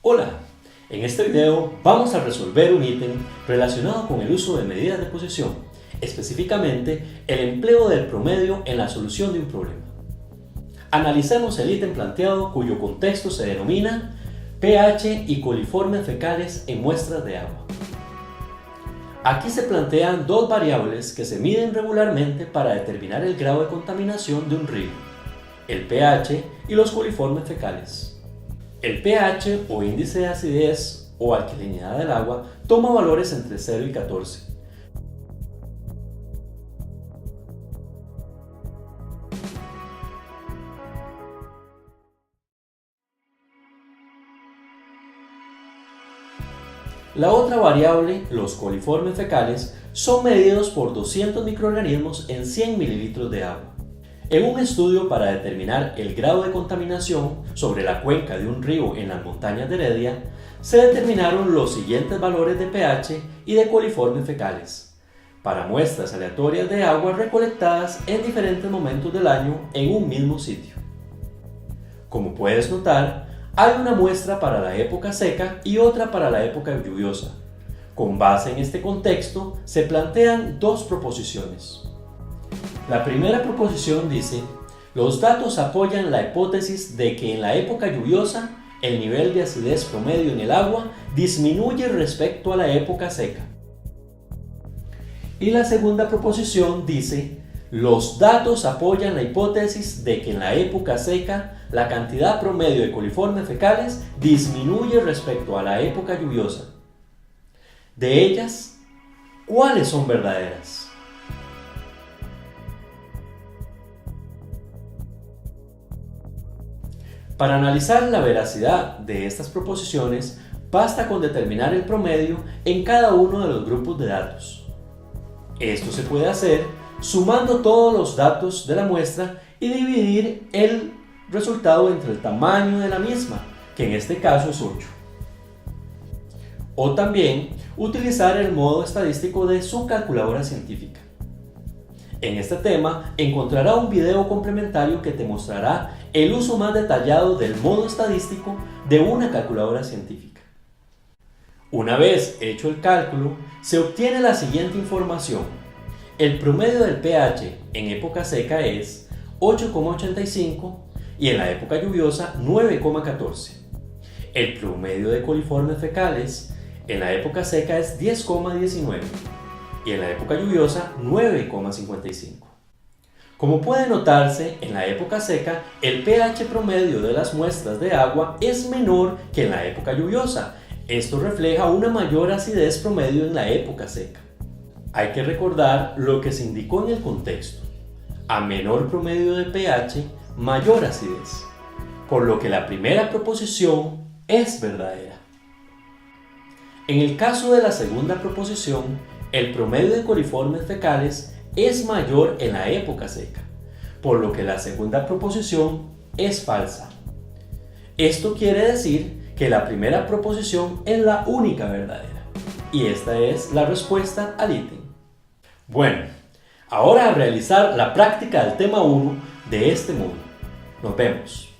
Hola, en este video vamos a resolver un ítem relacionado con el uso de medidas de posición, específicamente el empleo del promedio en la solución de un problema. Analicemos el ítem planteado cuyo contexto se denomina pH y coliformes fecales en muestras de agua. Aquí se plantean dos variables que se miden regularmente para determinar el grado de contaminación de un río, el pH y los coliformes fecales. El pH o índice de acidez o alcalinidad del agua toma valores entre 0 y 14. La otra variable, los coliformes fecales, son medidos por 200 microorganismos en 100 mililitros de agua. En un estudio para determinar el grado de contaminación sobre la cuenca de un río en las montañas de Heredia, se determinaron los siguientes valores de pH y de coliformes fecales, para muestras aleatorias de agua recolectadas en diferentes momentos del año en un mismo sitio. Como puedes notar, hay una muestra para la época seca y otra para la época lluviosa. Con base en este contexto, se plantean dos proposiciones. La primera proposición dice: los datos apoyan la hipótesis de que en la época lluviosa el nivel de acidez promedio en el agua disminuye respecto a la época seca. Y la segunda proposición dice: los datos apoyan la hipótesis de que en la época seca la cantidad promedio de coliformes fecales disminuye respecto a la época lluviosa. De ellas, ¿cuáles son verdaderas? Para analizar la veracidad de estas proposiciones, basta con determinar el promedio en cada uno de los grupos de datos. Esto se puede hacer sumando todos los datos de la muestra y dividir el resultado entre el tamaño de la misma, que en este caso es 8. O también utilizar el modo estadístico de su calculadora científica. En este tema encontrará un video complementario que te mostrará el uso más detallado del modo estadístico de una calculadora científica. Una vez hecho el cálculo, se obtiene la siguiente información. El promedio del pH en época seca es 8,85 y en la época lluviosa 9,14. El promedio de coliformes fecales en la época seca es 10,19 y en la época lluviosa 9,55. Como puede notarse, en la época seca el pH promedio de las muestras de agua es menor que en la época lluviosa. Esto refleja una mayor acidez promedio en la época seca. Hay que recordar lo que se indicó en el contexto. A menor promedio de pH, mayor acidez, por lo que la primera proposición es verdadera. En el caso de la segunda proposición, el promedio de coliformes fecales es mayor en la época seca, por lo que la segunda proposición es falsa. Esto quiere decir que la primera proposición es la única verdadera, y esta es la respuesta al ítem. Bueno, ahora a realizar la práctica del tema 1 de este módulo. Nos vemos.